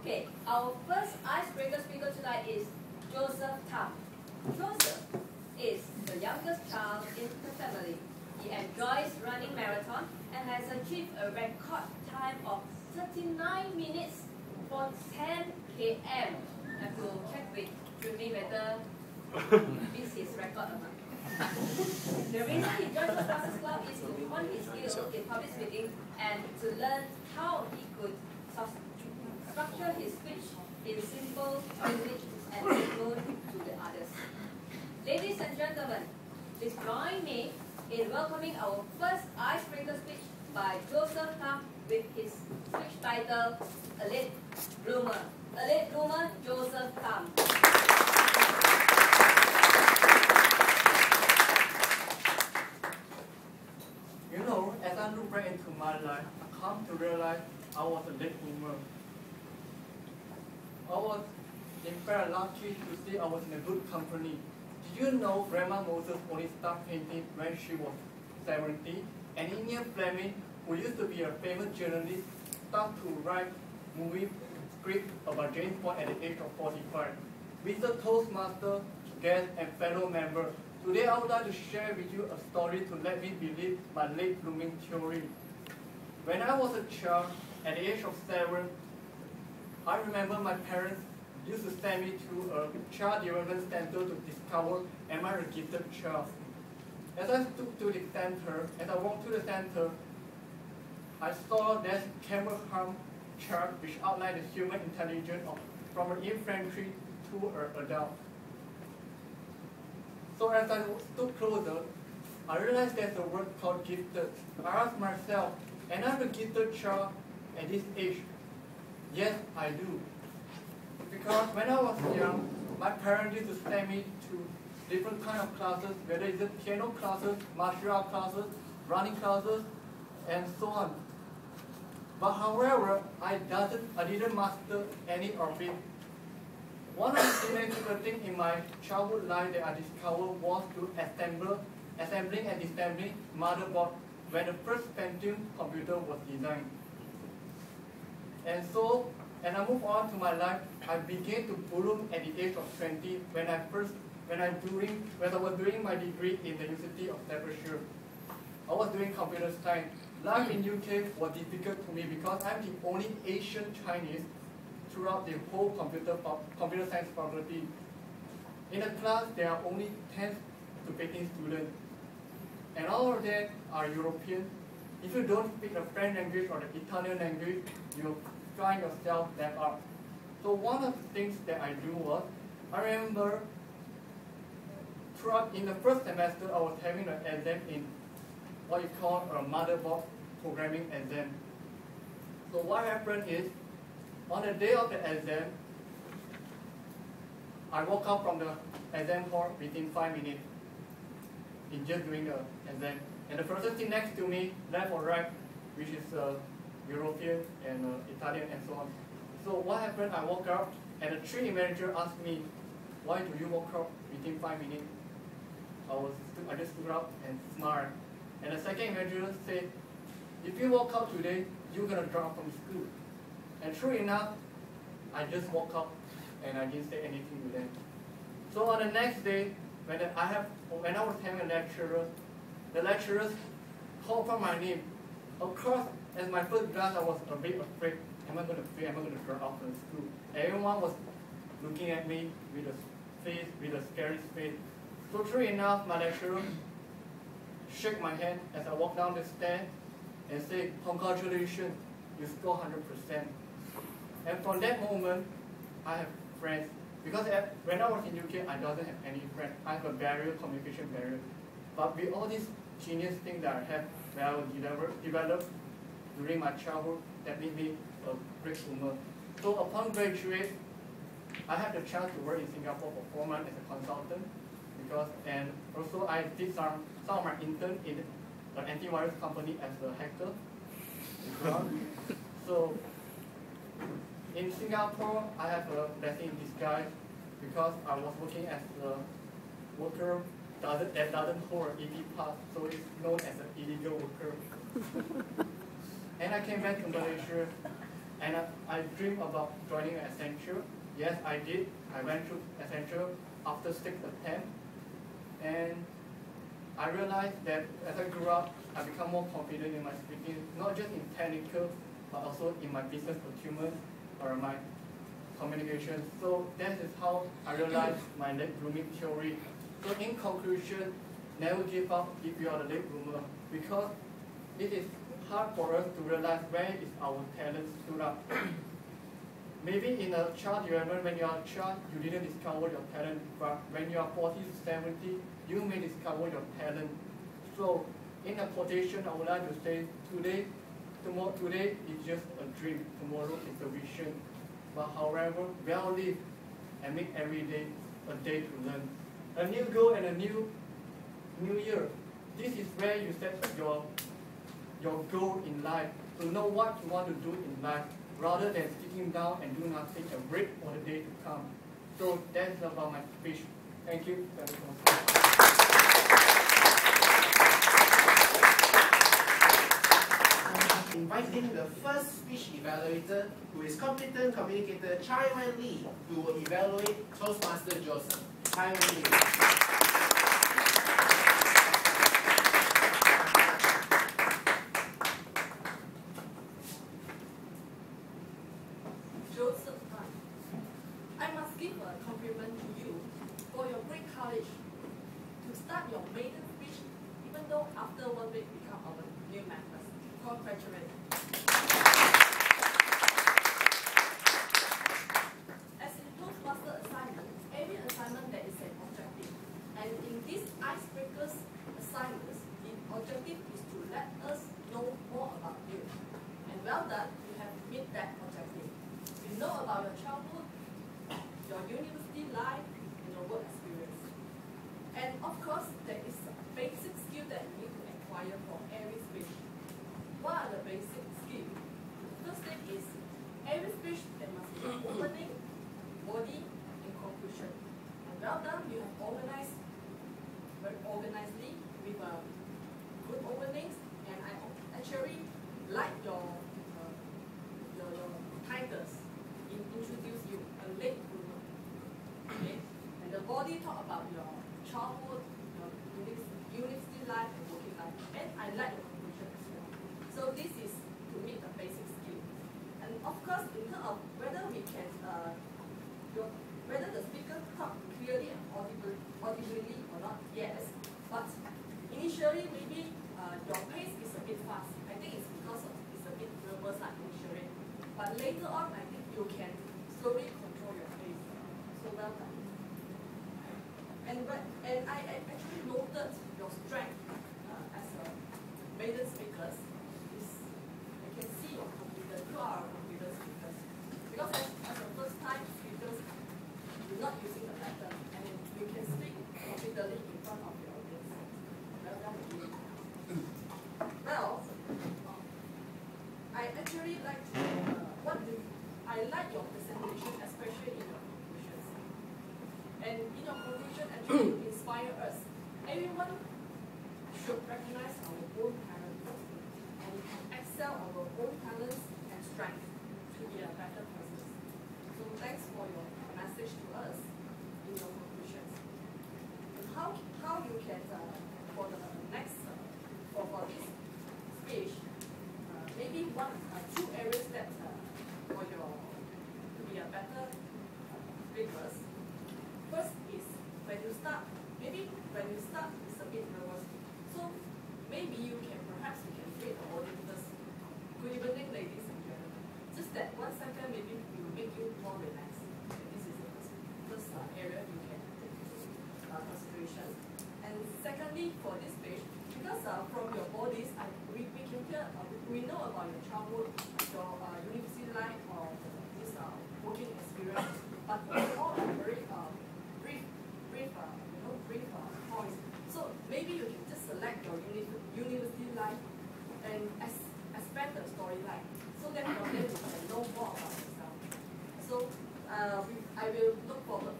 Okay, our first icebreaker speaker tonight is Joseph Tam. Joseph is the youngest child in the family. He enjoys running marathon and has achieved a record time of 39 minutes for 10 km. I have to check with Jimmy whether this is record or not. The reason he joined the Toastmasters Club is to hone his skill in public speaking and to learn how he could structure his speech in simple English and be known to the others. Ladies and gentlemen, please join me in welcoming our first icebreaker speech by Joseph Tam with his speech title, A Late Bloomer. A Late Bloomer, Joseph Tam. You know, as I look back into my life, I come to realize I was a late bloomer. I was in fact lucky to see I was in a good company. Did you know Grandma Moses only started painting when she was 70? And Ian Fleming, who used to be a famous journalist, started to write movie script about James Bond at the age of 45. Mr. Toastmaster, guest and fellow member, today I would like to share with you a story to let me believe my late blooming theory. When I was a child, at the age of 7, I remember my parents used to send me to a child development center to discover am I a gifted child. As I stood to the center, as I walked to the center, I saw this camera harm chart which outlined the human intelligence from an infantry to an adult. So as I stood closer, I realized there's a word called gifted. I asked myself, am I a gifted child at this age? Yes, I do. Because when I was young, my parents used to send me to different kind of classes, whether it's piano classes, martial art classes, running classes, and so on. But however, I didn't master any of it. One of the significant things in my childhood life that I discovered was to assembling and disassembling motherboard when the first Pentium computer was designed. And so, and I moved on to my life, I began to bloom at the age of 20 when I was doing my degree in the University of Staffordshire. I was doing computer science. Life in UK was difficult to me because I'm the only Asian Chinese throughout the whole computer science faculty. In the class, there are only 10 to 15 students, and all of them are European. If you don't speak the French language or the Italian language, you'll find yourself left out. So one of the things that I do was, I remember in the first semester, I was having an exam in what you call a motherboard programming exam. So what happened is, on the day of the exam, I woke up from the exam hall within 5 minutes in just doing the exam. And the person sitting next to me, left or right, which is European and Italian and so on. So what happened, I woke up and the training manager asked me, why do you woke up within 5 minutes? I just stood up and smiled. And the second manager said, if you woke up today, you're going to drop from school. And true enough, I just woke up and I didn't say anything to them. So on the next day, when I was having a lecturer, the lecturers called for my name. Of course, as my first class, I was a bit afraid. Am I going to fail? Am I going to drop out from school? Everyone was looking at me with a scary face. So true enough, my lecturer shook my hand as I walked down the stairs and said, congratulations, you scored 100%. And from that moment, I have friends. Because when I was in UK, I don't have any friends. I have a communication barrier. But with all these genius things that I have, that I will develop during my childhood, that made me a great bloomer. So upon graduate, I had the chance to work in Singapore for 4 months as a consultant. And also I did some of my intern in an antivirus company as a hacker. So in Singapore, I have a blessing in disguise because I was working as a worker that doesn't hold an ED pass, so it's known as an illegal worker. And I came back to Malaysia. And I dream about joining Accenture. Yes, I did. I went through Accenture after 6 attempts. And I realized that as I grew up, I become more confident in my speaking, not just in technical, but also in my business acumen or my communication. So that is how I realized my late blooming theory. So in conclusion, never give up if you are the late bloomer, because it is hard for us to realize where is our talent stood up. Maybe in a child development, when you are a child, you didn't discover your talent, but when you are 40 to 70, you may discover your talent. So in a quotation, I would like to say, today is just a dream, tomorrow is a vision. But however, well live and make every day a day to learn. A new goal and a new year. This is where you set your goal in life, to know what you want to do in life, rather than sitting down and do nothing and wait for the day to come. So that's about my speech. Thank you. Inviting the first speech evaluator, who is competent communicator Chai Wen Lee, who will evaluate Toastmaster Joseph. Chai Wen Lee. Joseph, I must give a compliment to you for your great courage to start your maiden speech, even though after 1 week become our new members. Congratulations. As in Toastmaster assignment, every assignment there is an objective. And in these icebreakers assignments, the objective is to let us know more about you. And well done, you have met that objective. You know about your childhood, your university life, and your work experience. And of course, there is a basic skill that you need to acquire for every speech. What are the basic skills? The first thing is, every speech there must be an opening, body, and conclusion. And well done, you have organized very organizedly with good openings, and I actually like your titles. Introduce you, a late bloomer. Okay? And the body talk about your childhood, your university life, and working life. And I like the conclusion as well. So this is to meet the basic skill. And of course, in terms of whether we can, whether the speaker talk clearly and audibly or not, yes. But initially, maybe your pace is a bit fast. I think it's because it's a bit nervous initially. But later on, I think you can slowly control your pace. So well done. And I actually noted your strength as a maiden speaker. I can see your confidence. You are a confident speaker. Because as a first time speakers, you're not using the letter, and you can speak confidently in front of your audience. Well done. Well, I actually like I like your presentation, especially in your conclusions. And in your conclusion, actually you inspire us. Everyone should recognize our own talents and excel our own talents and strengths to be a better person. So thanks for your message to us in your conclusions. And how you can for the next for this speech, maybe two areas that for your to be a better speakers. First is when you start, it's a bit nervous. So maybe perhaps you can create an audience first. Good evening, ladies and gentlemen. Just that 1 second maybe will make you more relaxed. This is the first area you can take into consideration. And secondly, for this page, because from your bodies, we can hear, we know about your childhood, your university life, or this working experience, but all are very brief points. So maybe you can just select your university life and expand the storyline, so that your audience can know more about yourself. So I will look forward